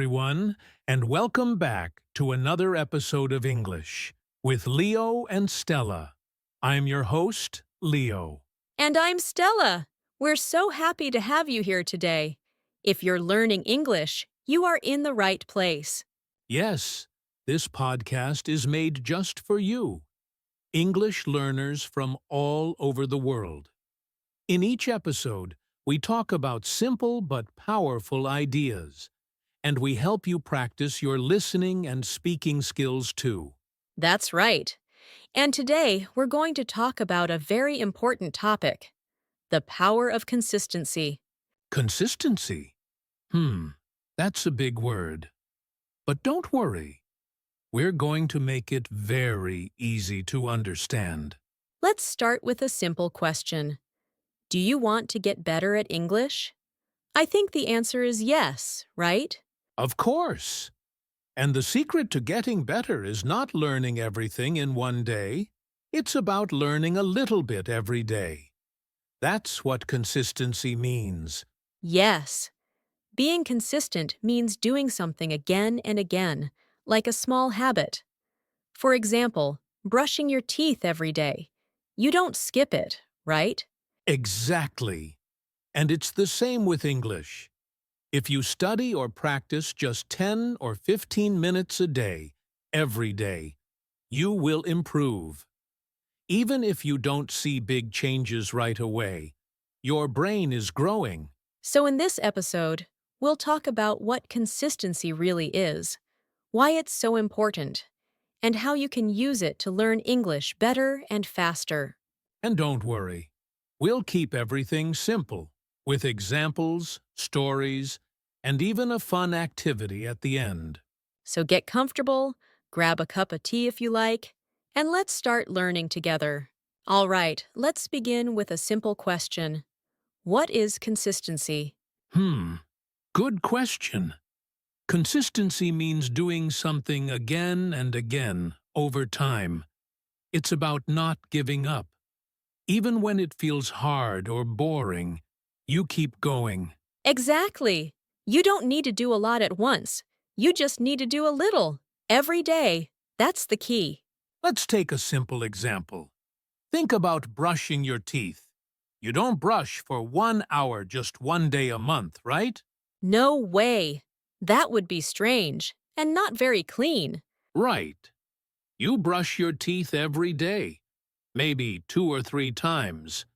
everyone, and welcome back to another episode of English with Leo and Stella. I'm your host, Leo. And I'm Stella. We're so happy to have you here today. If you're learning English, you are in the right place. Yes, this podcast is made just for you, English learners from all over the world. In each episode, we talk about simple but powerful ideas, and we help you practice your listening and speaking skills too. That's right. And today, we're going to talk about a very important topic: the power of consistency. Consistency? That's a big word. But don't worry. We're going to make it very easy to understand. Let's start with a simple question. Do you want to get better at English? I think the answer is yes, right? Of course. And the secret to getting better is not learning everything in one day. It's about learning a little bit every day. That's what consistency means. Yes. Being consistent means doing something again and again, like a small habit. For example, brushing your teeth every day. You don't skip it, right? Exactly. And it's the same with English. If you study or practice just 10 or 15 minutes a day, every day, you will improve. Even if you don't see big changes right away, your brain is growing. So in this episode, we'll talk about what consistency really is, why it's so important, and how you can use it to learn English better and faster. And don't worry, we'll keep everything simple, with examples, stories, and even a fun activity at the end. So get comfortable, grab a cup of tea if you like, and let's start learning together. All right, let's begin with a simple question. What is consistency? Good question. Consistency means doing something again and again, over time. It's about not giving up. Even when it feels hard or boring, you keep going. Exactly. You don't need to do a lot at once. You just need to do a little, every day. That's the key. Let's take a simple example. Think about brushing your teeth. You don't brush for 1 hour just one day a month, right? No way. That would be strange and not very clean. Right. You brush your teeth every day, maybe 2 or 3 times.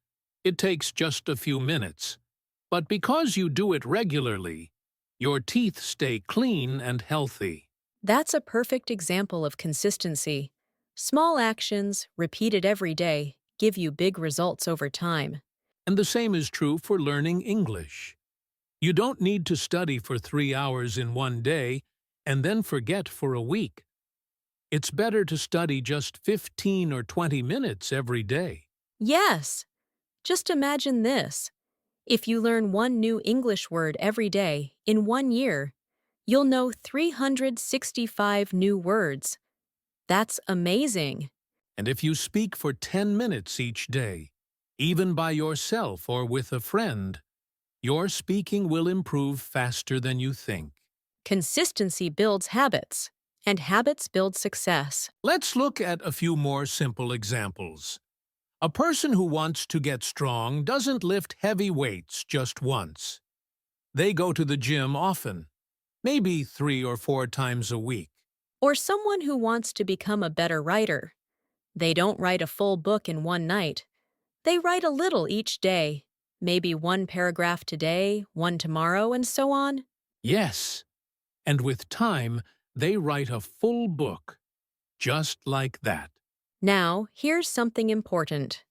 It takes just a few minutes. But because you do it regularly, your teeth stay clean and healthy. That's a perfect example of consistency. Small actions, repeated every day, give you big results over time. And the same is true for learning English. You don't need to study for 3 hours in one day and then forget for a week. It's better to study just 15 or 20 minutes every day. Yes. Just imagine this. If you learn one new English word every day in 1 year, you'll know 365 new words. That's amazing. And if you speak for 10 minutes each day, even by yourself or with a friend, your speaking will improve faster than you think. Consistency builds habits, and habits build success. Let's look at a few more simple examples. A person who wants to get strong doesn't lift heavy weights just once. They go to the gym often, maybe 3 or 4 times a week. Or someone who wants to become a better writer. They don't write a full book in one night. They write a little each day, maybe 1 paragraph today, 1 tomorrow, and so on. Yes, and with time, they write a full book, just like that. Now, here's something important.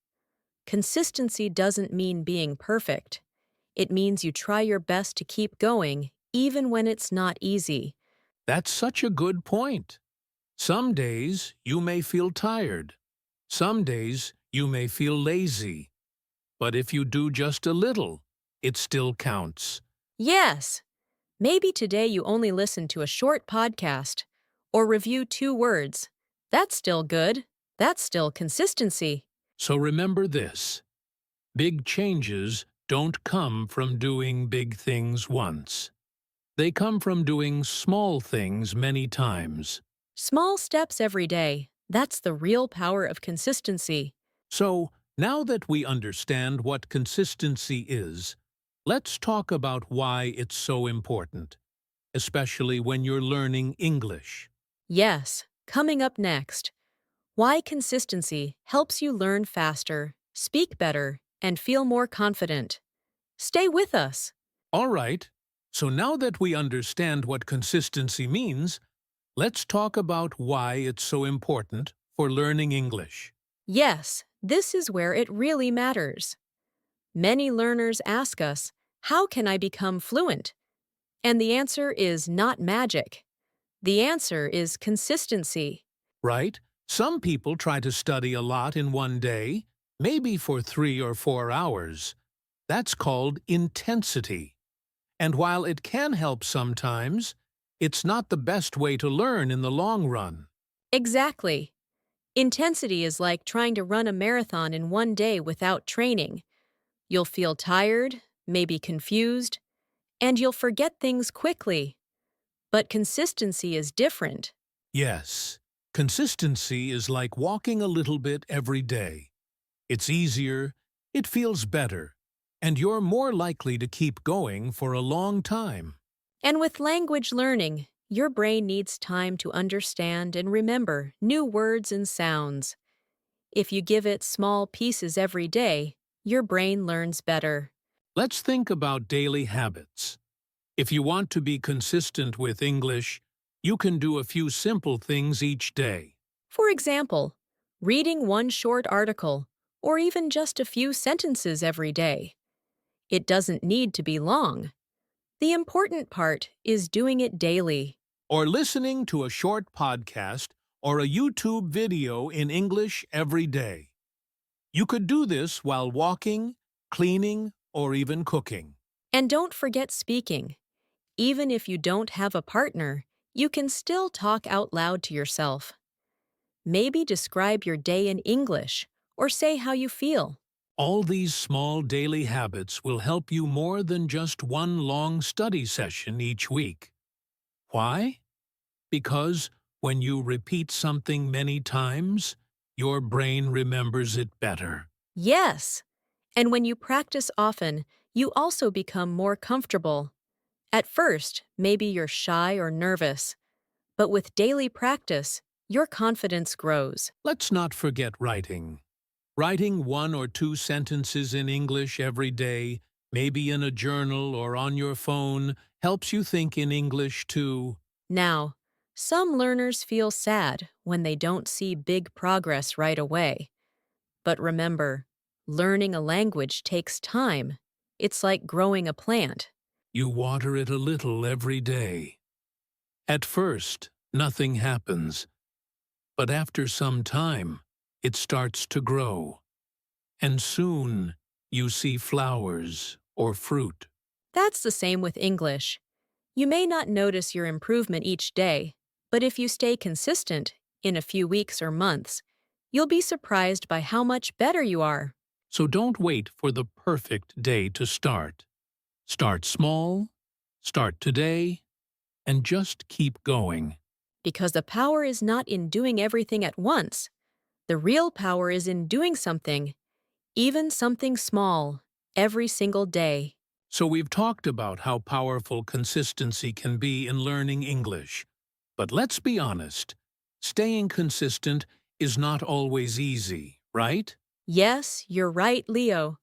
Consistency doesn't mean being perfect. It means you try your best to keep going, even when it's not easy. That's such a good point. Some days you may feel tired. Some days you may feel lazy. But if you do just a little, it still counts. Yes, maybe today you only listen to a short podcast or review 2 words. That's still good. That's still consistency. So remember this. Big changes don't come from doing big things once. They come from doing small things many times. Small steps every day. That's the real power of consistency. So, now that we understand what consistency is, let's talk about why it's so important, especially when you're learning English. Yes, coming up next. Why consistency helps you learn faster, speak better, and feel more confident. Stay with us. All right, so now that we understand what consistency means, let's talk about why it's so important for learning English. Yes, this is where it really matters. Many learners ask us, how can I become fluent? And the answer is not magic. The answer is consistency. Right? Some people try to study a lot in one day, maybe for 3 or 4 hours. That's called intensity. And while it can help sometimes, it's not the best way to learn in the long run. Exactly. Intensity is like trying to run a marathon in one day without training. You'll feel tired, maybe confused, and you'll forget things quickly. But consistency is different. Yes, consistency is like walking a little bit every day. It's easier, it feels better, and you're more likely to keep going for a long time. And with language learning, your brain needs time to understand and remember new words and sounds. If you give it small pieces every day, your brain learns better. Let's think about daily habits. If you want to be consistent with English, you can do a few simple things each day. For example, reading one short article, or even just a few sentences every day. It doesn't need to be long. The important part is doing it daily. Or listening to a short podcast or a YouTube video in English every day. You could do this while walking, cleaning, or even cooking. And don't forget speaking. Even if you don't have a partner, you can still talk out loud to yourself. Maybe describe your day in English or say how you feel. All these small daily habits will help you more than just one long study session each week. Why? Because when you repeat something many times, your brain remembers it better. Yes! And when you practice often, you also become more comfortable. At first, maybe you're shy or nervous, but with daily practice, your confidence grows. Let's not forget writing. Writing 1 or 2 sentences in English every day, maybe in a journal or on your phone, helps you think in English too. Now, some learners feel sad when they don't see big progress right away. But remember, learning a language takes time. It's like growing a plant. You water it a little every day. At first, nothing happens, but after some time, it starts to grow. And soon, you see flowers or fruit. That's the same with English. You may not notice your improvement each day, but if you stay consistent, in a few weeks or months, you'll be surprised by how much better you are. So don't wait for the perfect day to start. Start small, start today, and just keep going. Because the power is not in doing everything at once. The real power is in doing something, even something small, every single day. So we've talked about how powerful consistency can be in learning English. But let's be honest, staying consistent is not always easy, right? Yes, you're right, Leo.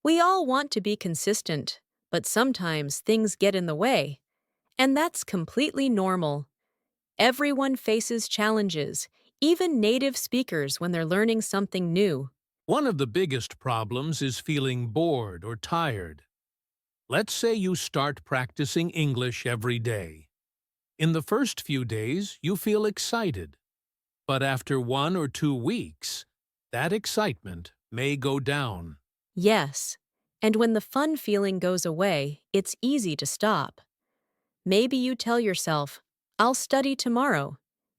We all want to be consistent, but sometimes things get in the way. And that's completely normal. Everyone faces challenges, even native speakers when they're learning something new. One of the biggest problems is feeling bored or tired. Let's say you start practicing English every day. In the first few days, you feel excited. But after 1 or 2 weeks, that excitement may go down. Yes, and when the fun feeling goes away, it's easy to stop. Maybe you tell yourself, I'll study tomorrow,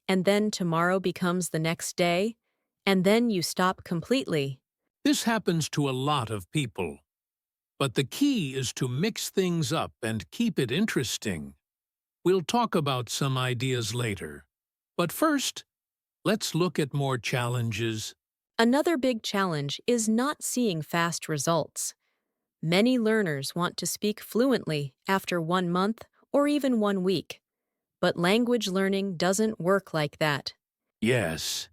and then tomorrow becomes the next day, and then you stop completely. This happens to a lot of people. But the key is to mix things up and keep it interesting. We'll talk about some ideas later. But first, let's look at more challenges. Another big challenge is not seeing fast results. Many learners want to speak fluently after 1 month or even 1 week, but language learning doesn't work like that. Yes,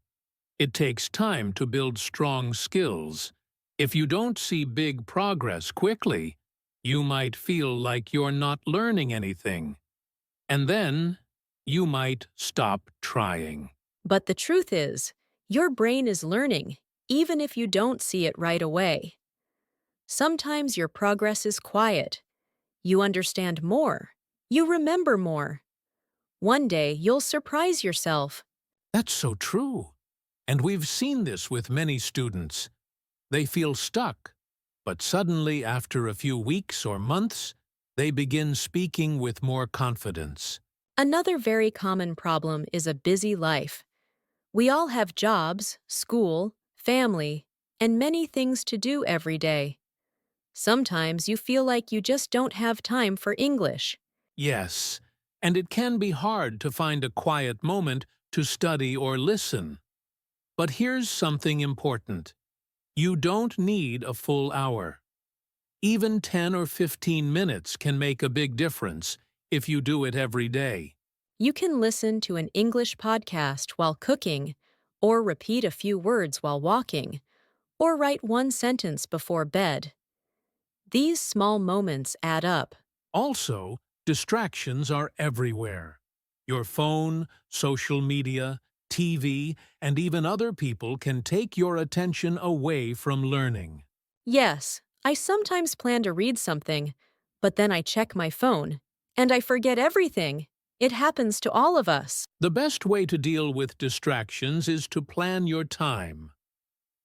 it takes time to build strong skills. If you don't see big progress quickly, you might feel like you're not learning anything. And then, you might stop trying. But the truth is, your brain is learning, even if you don't see it right away. Sometimes your progress is quiet. You understand more. You remember more. One day, you'll surprise yourself. That's so true. And we've seen this with many students. They feel stuck, but suddenly after a few weeks or months, they begin speaking with more confidence. Another very common problem is a busy life. We all have jobs, school, family, and many things to do every day. Sometimes you feel like you just don't have time for English. Yes, and it can be hard to find a quiet moment to study or listen. But here's something important. You don't need a full hour. Even 10 or 15 minutes can make a big difference if you do it every day. You can listen to an English podcast while cooking, or repeat a few words while walking, or write one sentence before bed. These small moments add up. Also, distractions are everywhere. Your phone, social media, TV, and even other people can take your attention away from learning. Yes, I sometimes plan to read something, but then I check my phone, and I forget everything. It happens to all of us. The best way to deal with distractions is to plan your time.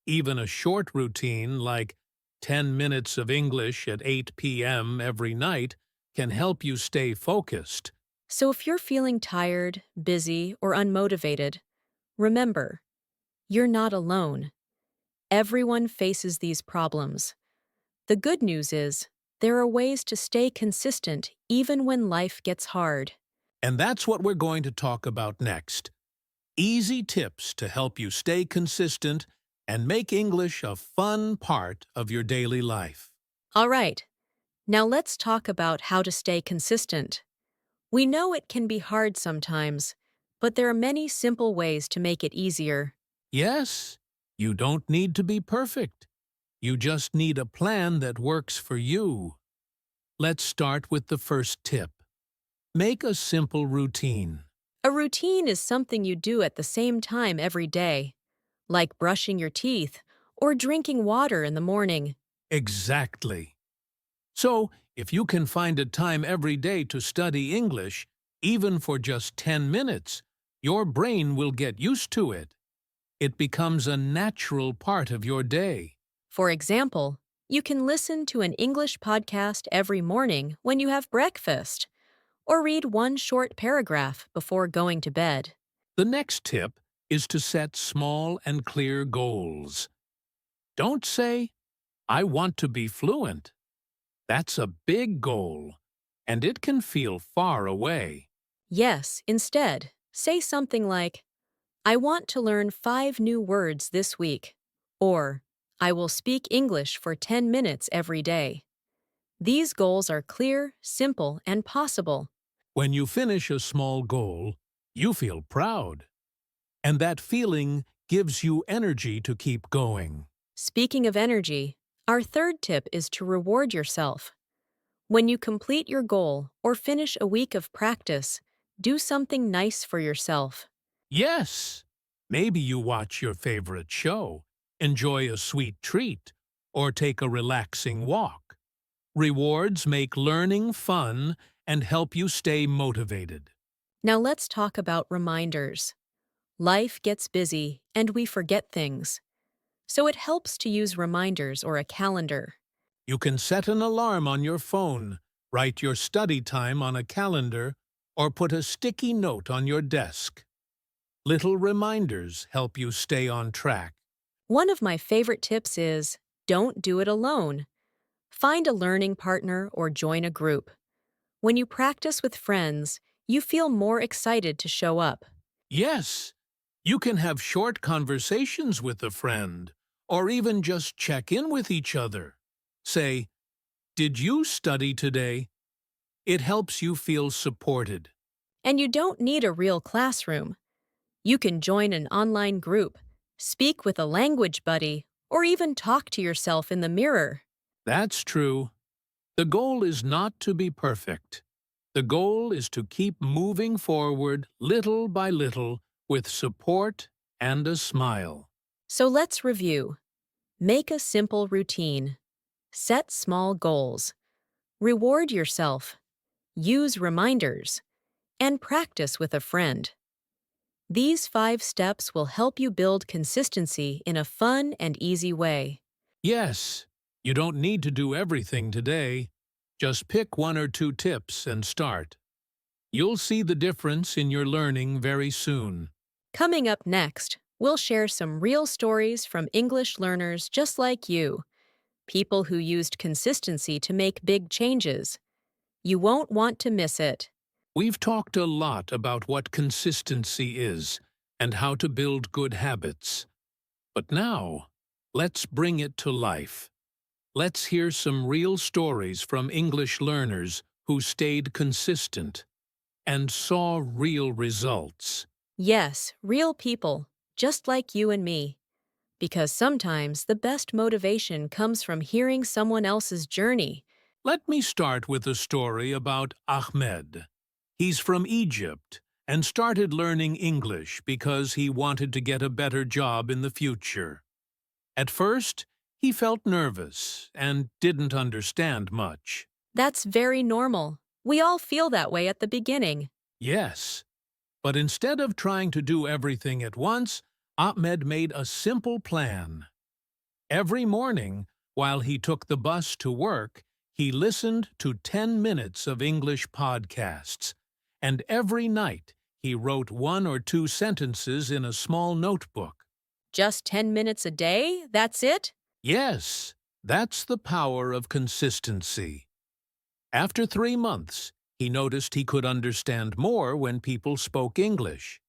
Even a short routine like 10 minutes of English at 8 p.m. every night can help you stay focused. So if you're feeling tired, busy, or unmotivated, remember, you're not alone. Everyone faces these problems. The good news is, there are ways to stay consistent even when life gets hard. And that's what we're going to talk about next. Easy tips to help you stay consistent and make English a fun part of your daily life. All right, now let's talk about how to stay consistent. We know it can be hard sometimes, but there are many simple ways to make it easier. Yes, you don't need to be perfect. You just need a plan that works for you. Let's start with the first tip. Make a simple routine. A routine is something you do at the same time every day, like brushing your teeth or drinking water in the morning. Exactly. So, if you can find a time every day to study English, even for just 10 minutes, your brain will get used to it. It becomes a natural part of your day. For example, you can listen to an English podcast every morning when you have breakfast, or read one short paragraph before going to bed. The next tip is to set small and clear goals. Don't say, "I want to be fluent." That's a big goal, and it can feel far away. Yes, instead, say something like, I want to learn 5 new words this week, or I will speak English for 10 minutes every day. These goals are clear, simple, and possible. When you finish a small goal, you feel proud. And that feeling gives you energy to keep going. Speaking of energy, our third tip is to reward yourself. When you complete your goal or finish a week of practice, do something nice for yourself. Yes, maybe you watch your favorite show, enjoy a sweet treat, or take a relaxing walk. Rewards make learning fun and help you stay motivated. Now let's talk about reminders. Life gets busy and we forget things. So it helps to use reminders or a calendar. You can set an alarm on your phone, write your study time on a calendar, or put a sticky note on your desk. Little reminders help you stay on track. One of my favorite tips is, don't do it alone. Find a learning partner or join a group. When you practice with friends, You feel more excited to show up. Yes, you can have short conversations with a friend, or even just check in with each other. Say, "Did you study today?" It helps you feel supported. And you don't need a real classroom. You can join an online group, speak with a language buddy, or even talk to yourself in the mirror. That's true. The goal is not to be perfect. The goal is to keep moving forward little by little with support and a smile. So let's review. Make a simple routine. Set small goals. Reward yourself. Use reminders. And practice with a friend. These 5 steps will help you build consistency in a fun and easy way. Yes, you don't need to do everything today. Just pick 1 or 2 tips and start. You'll see the difference in your learning very soon. Coming up next, we'll share some real stories from English learners just like you, people who used consistency to make big changes. You won't want to miss it. We've talked a lot about what consistency is and how to build good habits. But now, let's bring it to life. Let's hear some real stories from English learners who stayed consistent and saw real results. Yes, real people, just like you and me. Because sometimes the best motivation comes from hearing someone else's journey. Let me start with a story about Ahmed. He's from Egypt and started learning English because he wanted to get a better job in the future. At first, he felt nervous and didn't understand much. That's very normal. We all feel that way at the beginning. Yes, but instead of trying to do everything at once, Ahmed made a simple plan. Every morning, while he took the bus to work, he listened to 10 minutes of English podcasts. And every night, he wrote 1 or 2 sentences in a small notebook. Just 10 minutes a day? That's it? Yes, that's the power of consistency. After 3 months, he noticed he could understand more when people spoke English.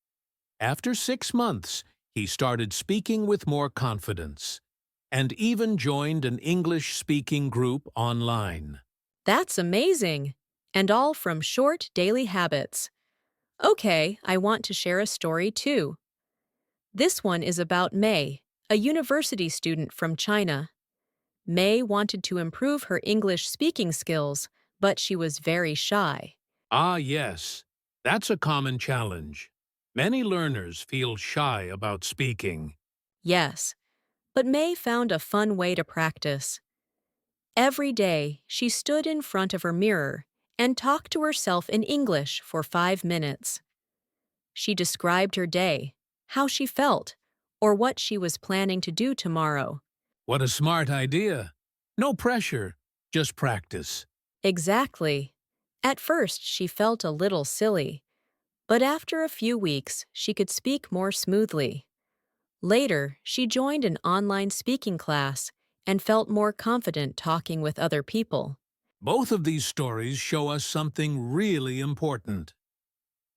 After 6 months, he started speaking with more confidence, and even joined an English-speaking group online. That's amazing. And all from short daily habits. Okay, I want to share a story too. This one is about May, a university student from China. May wanted to improve her English speaking skills, but she was very shy. Ah, yes, that's a common challenge. Many learners feel shy about speaking. Yes, but May found a fun way to practice. Every day, she stood in front of her mirror and talked to herself in English for 5 minutes. She described her day, how she felt, or what she was planning to do tomorrow. What a smart idea. No pressure, just practice. Exactly. At first, she felt a little silly, but after a few weeks, she could speak more smoothly. Later, she joined an online speaking class and felt more confident talking with other people. Both of these stories show us something really important.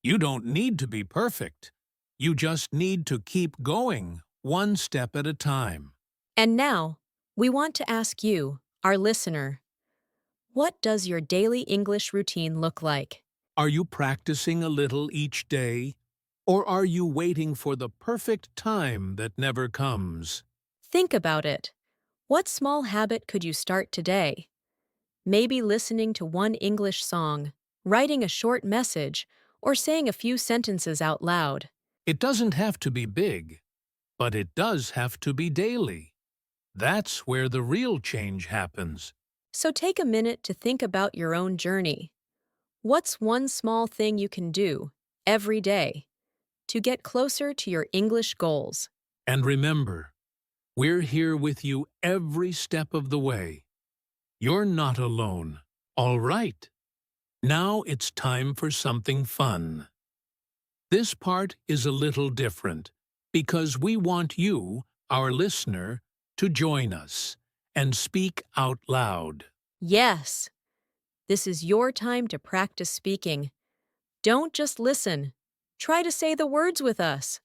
You don't need to be perfect. You just need to keep going, 1 step at a time. And now, we want to ask you, our listener, what does your daily English routine look like? Are you practicing a little each day? Or are you waiting for the perfect time that never comes? Think about it. What small habit could you start today? Maybe listening to one English song, writing a short message, or saying a few sentences out loud. It doesn't have to be big, but it does have to be daily. That's where the real change happens. So take a minute to think about your own journey. What's one small thing you can do every day to get closer to your English goals? And remember, we're here with you every step of the way. You're not alone. All right. Now it's time for something fun. This part is a little different because we want you, our listener, to join us and speak out loud. Yes, this is your time to practice speaking. Don't just listen. Try to say the words with us.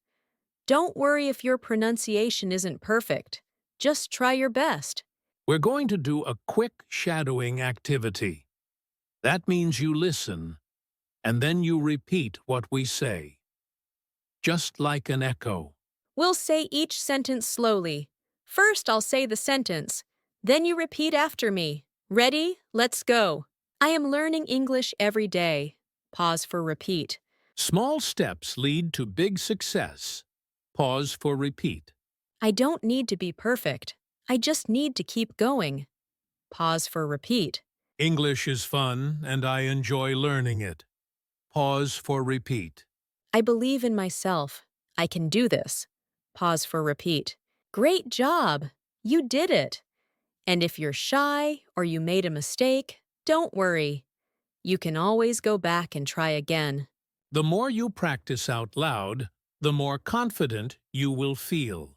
Don't worry if your pronunciation isn't perfect. Just try your best. We're going to do a quick shadowing activity. That means you listen, and then you repeat what we say, just like an echo. We'll say each sentence slowly. First, I'll say the sentence. Then you repeat after me. Ready? Let's go. I am learning English every day. Pause for repeat. Small steps lead to big success. Pause for repeat. I don't need to be perfect. I just need to keep going. Pause for repeat. English is fun, and I enjoy learning it. Pause for repeat. I believe in myself. I can do this. Pause for repeat. Great job! You did it. And if you're shy or you made a mistake, don't worry. You can always go back and try again. The more you practice out loud, the more confident you will feel.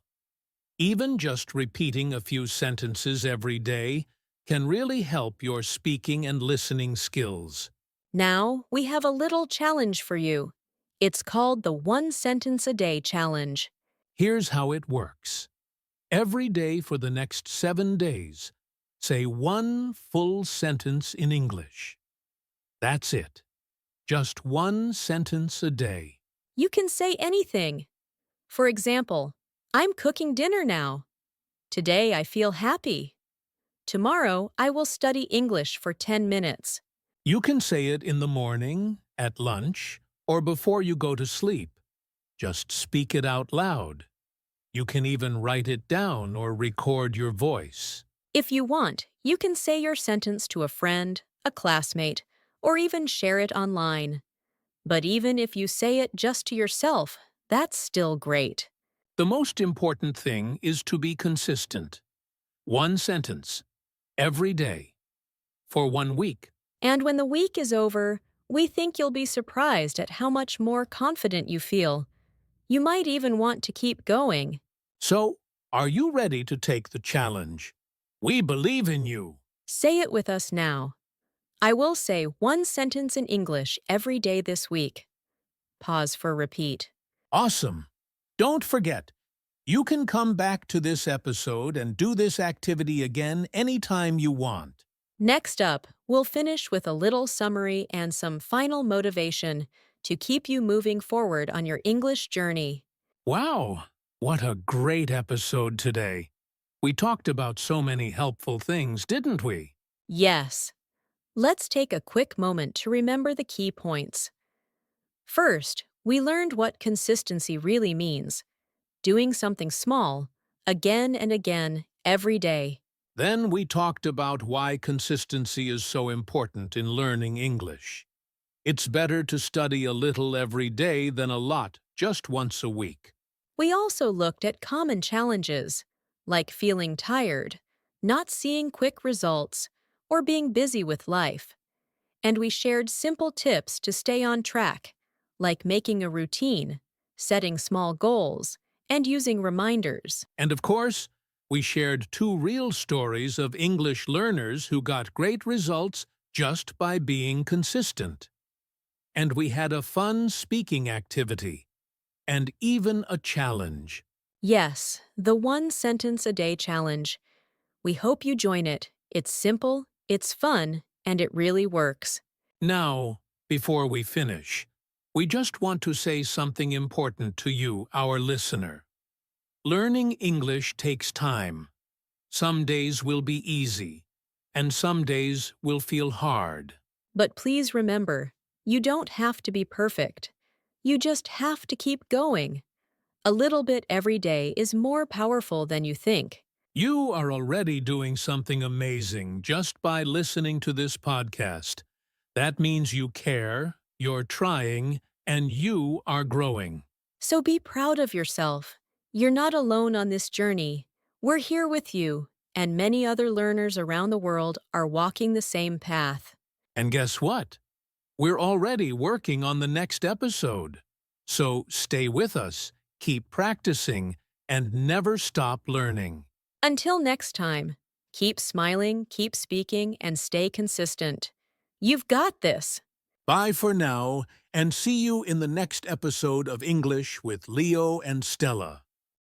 Even just repeating a few sentences every day can really help your speaking and listening skills. Now, we have a little challenge for you. It's called the One Sentence a Day Challenge. Here's how it works. Every day for the next 7 days, say one full sentence in English. That's it. Just one sentence a day. You can say anything. For example, I'm cooking dinner now. Today I feel happy. Tomorrow I will study English for 10 minutes. You can say it in the morning, at lunch, or before you go to sleep. Just speak it out loud. You can even write it down or record your voice. If you want, you can say your sentence to a friend, a classmate, or even share it online. But even if you say it just to yourself, that's still great. The most important thing is to be consistent. One sentence, every day, for 1 week. And when the week is over, we think you'll be surprised at how much more confident you feel. You might even want to keep going. So, are you ready to take the challenge? We believe in you. Say it with us now. I will say one sentence in English every day this week. Pause for repeat. Awesome. Don't forget, you can come back to this episode and do this activity again anytime you want. Next up, we'll finish with a little summary and some final motivation to keep you moving forward on your English journey. Wow, what a great episode today. We talked about so many helpful things, didn't we? Yes. Let's take a quick moment to remember the key points. First, we learned what consistency really means. Doing something small, again and again, every day. Then we talked about why consistency is so important in learning English. It's better to study a little every day than a lot just once a week. We also looked at common challenges, like feeling tired, not seeing quick results, or being busy with life. And we shared simple tips to stay on track, like making a routine, setting small goals, and using reminders. And of course, we shared 2 real stories of English learners who got great results just by being consistent. And we had a fun speaking activity, and even a challenge. Yes, the One Sentence a Day Challenge. We hope you join it. It's simple, it's fun, and it really works. Now, before we finish, we just want to say something important to you, our listener. Learning English takes time. Some days will be easy, and some days will feel hard. But please remember, you don't have to be perfect. You just have to keep going. A little bit every day is more powerful than you think. You are already doing something amazing just by listening to this podcast. That means you care, you're trying, and you are growing. So be proud of yourself. You're not alone on this journey. We're here with you, and many other learners around the world are walking the same path. And guess what? We're already working on the next episode. So stay with us, keep practicing, and never stop learning. Until next time, keep smiling, keep speaking, and stay consistent. You've got this. Bye for now, and see you in the next episode of English with Leo and Stella.